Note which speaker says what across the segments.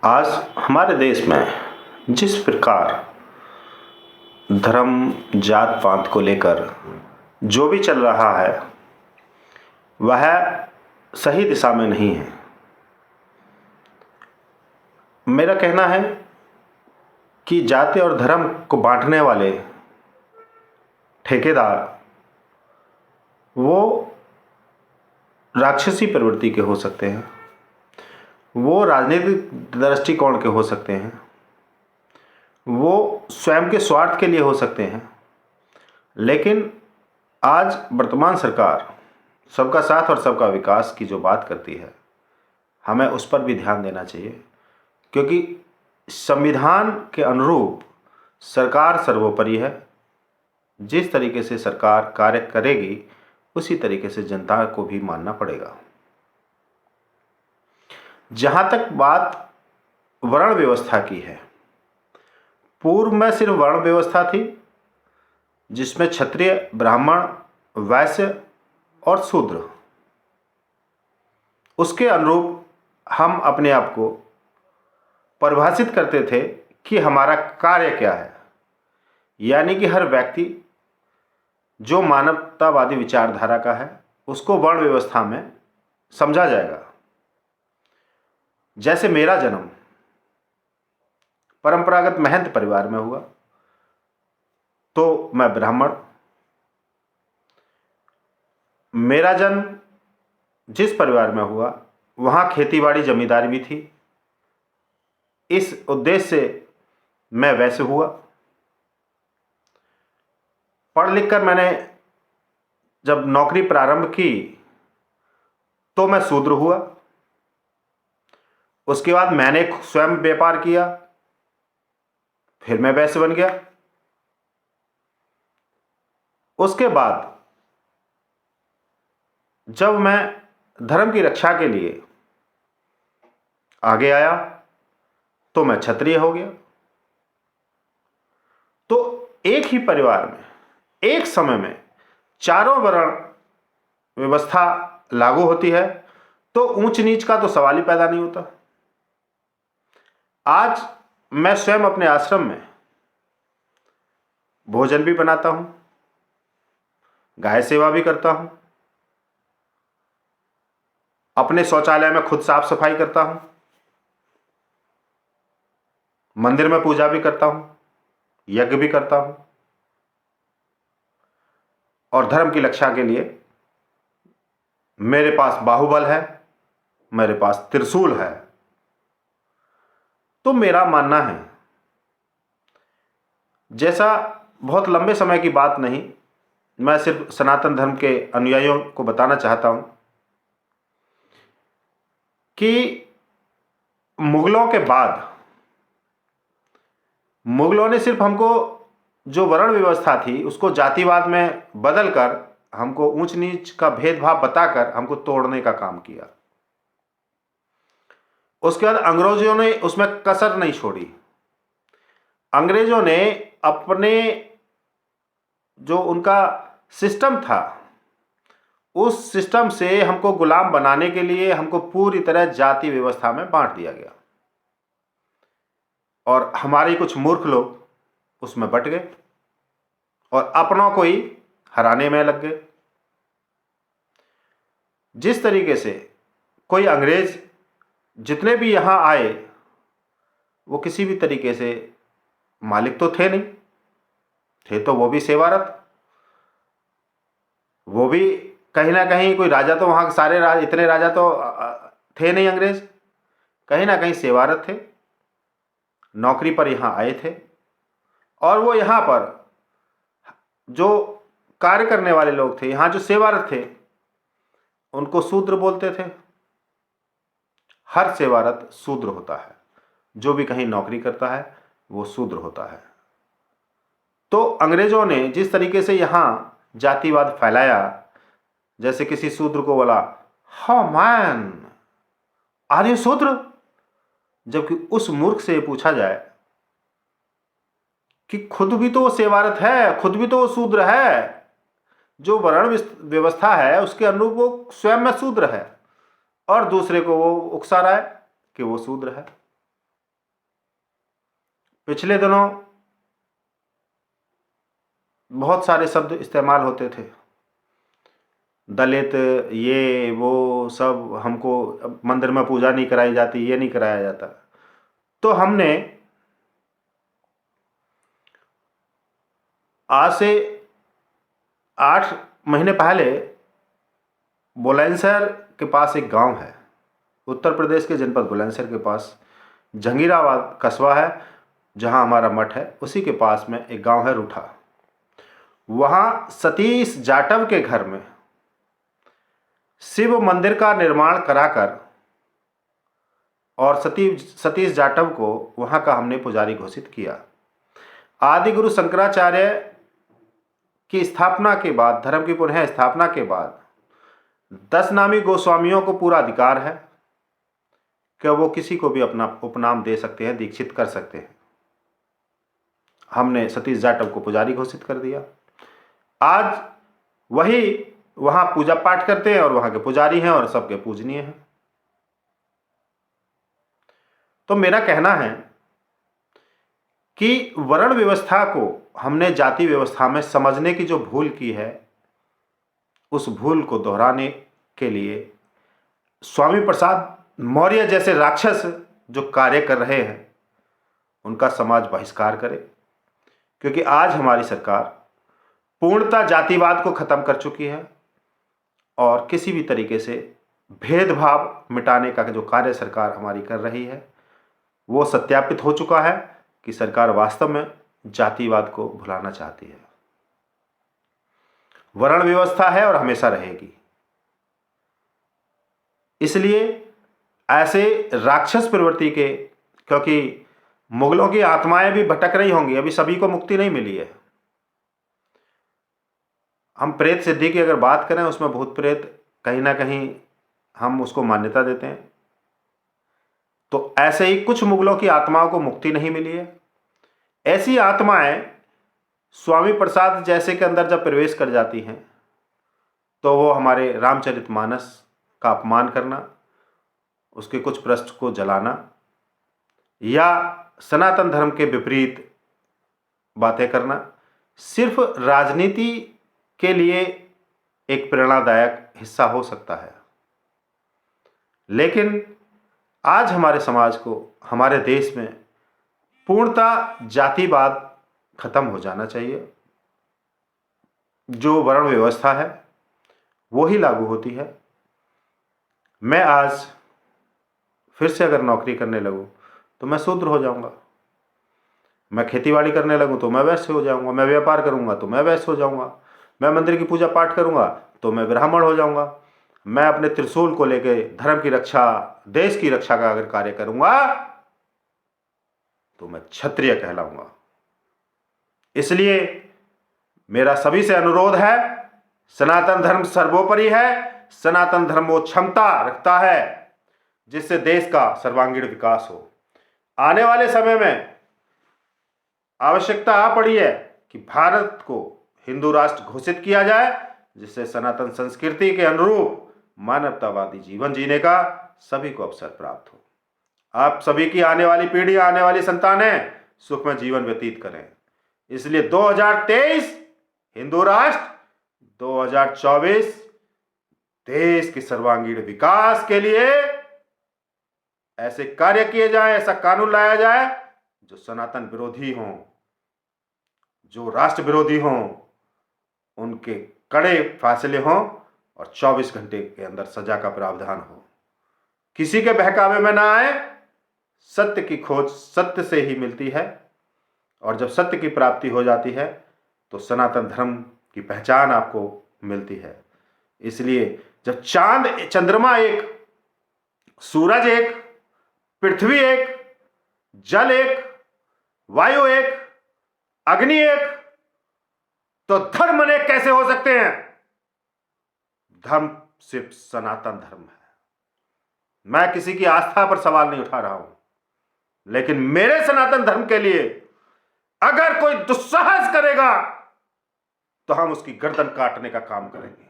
Speaker 1: आज हमारे देश में जिस प्रकार धर्म जात पात को लेकर जो भी चल रहा है वह सही दिशा में नहीं है। मेरा कहना है कि जाति और धर्म को बांटने वाले ठेकेदार वो राक्षसी प्रवृत्ति के हो सकते हैं, वो राजनीतिक दृष्टिकोण के हो सकते हैं, वो स्वयं के स्वार्थ के लिए हो सकते हैं। लेकिन आज वर्तमान सरकार सबका साथ और सबका विकास की जो बात करती है, हमें उस पर भी ध्यान देना चाहिए, क्योंकि संविधान के अनुरूप सरकार सर्वोपरि है। जिस तरीके से सरकार कार्य करेगी उसी तरीके से जनता को भी मानना पड़ेगा। जहाँ तक बात वर्ण व्यवस्था की है, पूर्व में सिर्फ वर्ण व्यवस्था थी जिसमें क्षत्रिय, ब्राह्मण, वैश्य और शूद्र, उसके अनुरूप हम अपने आप को परिभाषित करते थे कि हमारा कार्य क्या है। यानी कि हर व्यक्ति जो मानवतावादी विचारधारा का है उसको वर्ण व्यवस्था में समझा जाएगा। जैसे मेरा जन्म परंपरागत महंत परिवार में हुआ तो मैं ब्राह्मण, मेरा जन्म जिस परिवार में हुआ वहाँ खेतीबाड़ी जमींदारी भी थी, इस उद्देश्य से मैं वैश्य हुआ। पढ़ लिख कर मैंने जब नौकरी प्रारंभ की तो मैं शूद्र हुआ। उसके बाद मैंने स्वयं व्यापार किया, फिर मैं वैश्य बन गया। उसके बाद जब मैं धर्म की रक्षा के लिए आगे आया तो मैं क्षत्रिय हो गया। तो एक ही परिवार में एक समय में चारों वर्ण व्यवस्था लागू होती है तो ऊंच नीच का तो सवाल ही पैदा नहीं होता। आज मैं स्वयं अपने आश्रम में भोजन भी बनाता हूं, गाय सेवा भी करता हूं, अपने शौचालय में खुद साफ सफाई करता हूं, मंदिर में पूजा भी करता हूं, यज्ञ भी करता हूं और धर्म की रक्षा के लिए मेरे पास बाहुबल है, मेरे पास त्रिशूल है। तो मेरा मानना है, जैसा बहुत लंबे समय की बात नहीं, मैं सिर्फ सनातन धर्म के अनुयायियों को बताना चाहता हूं कि मुगलों के बाद मुगलों ने सिर्फ हमको जो वर्ण व्यवस्था थी उसको जातिवाद में बदलकर हमको ऊंच नीच का भेदभाव बताकर हमको तोड़ने का काम किया। उसके बाद अंग्रेजों ने उसमें कसर नहीं छोड़ी। अंग्रेजों ने अपने जो उनका सिस्टम था उस सिस्टम से हमको गुलाम बनाने के लिए हमको पूरी तरह जाति व्यवस्था में बांट दिया गया और हमारे कुछ मूर्ख लोग उसमें बट गए और अपनों को ही हराने में लग गए। जिस तरीके से कोई अंग्रेज जितने भी यहाँ आए वो किसी भी तरीके से मालिक तो थे नहीं, थे तो वो भी सेवारत, वो भी कहीं ना कहीं कोई राजा तो वहाँ सारे इतने राजा तो थे नहीं। अंग्रेज कहीं ना कहीं सेवारत थे, नौकरी पर यहाँ आए थे और वो यहाँ पर जो कार्य करने वाले लोग थे, यहाँ जो सेवारत थे, उनको शूद्र बोलते थे। हर सेवारत शूद्र होता है, जो भी कहीं नौकरी करता है वो शूद्र होता है। तो अंग्रेजों ने जिस तरीके से यहाँ जातिवाद फैलाया, जैसे किसी शूद्र को बोला हाउ मैन आर यू शूद्र, जबकि उस मूर्ख से पूछा जाए कि खुद भी तो वो सेवारत है, खुद भी तो वो शूद्र है, जो वर्ण व्यवस्था है उसके अनुरूप वो स्वयं में शूद्र है और दूसरे को वो उकसा रहा है कि वो शूद्र है। पिछले दिनों बहुत सारे शब्द इस्तेमाल होते थे, दलित, ये वो सब, हमको मंदिर में पूजा नहीं कराई जाती, ये नहीं कराया जाता। तो हमने आज से 8 महीने पहले बुलंदशहर के पास एक गांव है, उत्तर प्रदेश के जनपद बुलंदशहर के पास जंगीराबाद कस्बा है, जहां हमारा मठ है, उसी के पास में एक गांव है रूठा। वहां सतीश जाटव के घर में शिव मंदिर का निर्माण कराकर और सतीश जाटव को वहां का हमने पुजारी घोषित किया। आदि गुरु शंकराचार्य की स्थापना के बाद, धर्म की पुनः स्थापना के बाद 10 नामी गोस्वामियों को पूरा अधिकार है कि वो किसी को भी अपना उपनाम दे सकते हैं, दीक्षित कर सकते हैं। हमने सतीश जाटव को पुजारी घोषित कर दिया। आज वही वहां पूजा पाठ करते हैं और वहां के पुजारी हैं और सबके पूजनीय हैं। तो मेरा कहना है कि वर्ण व्यवस्था को हमने जाति व्यवस्था में समझने की जो भूल की है, उस भूल को दोहराने के लिए स्वामी प्रसाद मौर्य जैसे राक्षस जो कार्य कर रहे हैं, उनका समाज बहिष्कार करे। क्योंकि आज हमारी सरकार पूर्णतः जातिवाद को खत्म कर चुकी है और किसी भी तरीके से भेदभाव मिटाने का जो कार्य सरकार हमारी कर रही है, वो सत्यापित हो चुका है कि सरकार वास्तव में जातिवाद को भुलाना चाहती है। वर्ण व्यवस्था है और हमेशा रहेगी। इसलिए ऐसे राक्षस प्रवृत्ति के, क्योंकि मुगलों की आत्माएं भी भटक रही होंगी, अभी सभी को मुक्ति नहीं मिली है। हम प्रेत सिद्धि की अगर बात करें, उसमें भूत प्रेत कहीं ना कहीं हम उसको मान्यता देते हैं। तो ऐसे ही कुछ मुगलों की आत्माओं को मुक्ति नहीं मिली है। ऐसी आत्माएं स्वामी प्रसाद जैसे के अंदर जब प्रवेश कर जाती हैं, तो वो हमारे रामचरितमानस का अपमान करना, उसके कुछ पृष्ठ को जलाना या सनातन धर्म के विपरीत बातें करना सिर्फ राजनीति के लिए एक प्रेरणादायक हिस्सा हो सकता है। लेकिन आज हमारे समाज को, हमारे देश में पूर्णतः जातिवाद खत्म हो जाना चाहिए। जो वर्ण व्यवस्था है वो ही लागू होती है। मैं आज फिर से अगर नौकरी करने लगूं तो मैं शूद्र हो जाऊंगा, मैं खेतीबाड़ी करने लगूं तो मैं वैश्य हो जाऊंगा, मैं व्यापार करूंगा तो मैं वैश्य हो जाऊंगा, मैं मंदिर की पूजा पाठ करूंगा तो मैं ब्राह्मण हो जाऊंगा, मैं अपने त्रिशूल को लेकर धर्म की रक्षा, देश की रक्षा का अगर कार्य करूंगा तो मैं क्षत्रिय कहलाऊंगा। इसलिए मेरा सभी से अनुरोध है, सनातन धर्म सर्वोपरि है। सनातन धर्म वो क्षमता रखता है जिससे देश का सर्वांगीण विकास हो। आने वाले समय में आवश्यकता आ पड़ी है कि भारत को हिंदू राष्ट्र घोषित किया जाए, जिससे सनातन संस्कृति के अनुरूप मानवतावादी जीवन जीने का सभी को अवसर प्राप्त हो। आप सभी की आने वाली पीढ़ी, आने वाली संतानें सुखमय जीवन व्यतीत करें। इसलिए 2023 हिंदू राष्ट्र, 2024 देश के सर्वांगीण विकास के लिए ऐसे कार्य किए जाएं, ऐसा कानून लाया जाए जो सनातन विरोधी हों, जो राष्ट्र विरोधी हों, उनके कड़े फासले हों और 24 घंटे के अंदर सजा का प्रावधान हो। किसी के बहकावे में ना आए। सत्य की खोज सत्य से ही मिलती है और जब सत्य की प्राप्ति हो जाती है तो सनातन धर्म की पहचान आपको मिलती है। इसलिए जब चांद, चंद्रमा एक, सूरज एक, पृथ्वी एक, जल एक, वायु एक, अग्नि एक, तो धर्म अनेक कैसे हो सकते हैं? धर्म सिर्फ सनातन धर्म है। मैं किसी की आस्था पर सवाल नहीं उठा रहा हूं, लेकिन मेरे सनातन धर्म के लिए अगर कोई दुस्साहस करेगा तो हम उसकी गर्दन काटने का काम करेंगे।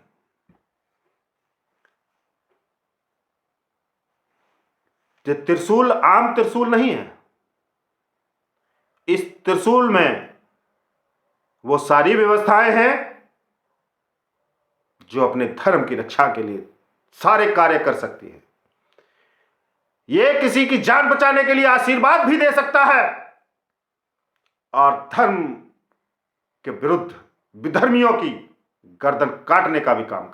Speaker 1: ये त्रिशूल आम त्रिशूल नहीं है, इस त्रिशूल में वो सारी व्यवस्थाएं हैं जो अपने धर्म की रक्षा के लिए सारे कार्य कर सकती है। ये किसी की जान बचाने के लिए आशीर्वाद भी दे सकता है और धर्म के विरुद्ध विधर्मियों की गर्दन काटने का भी काम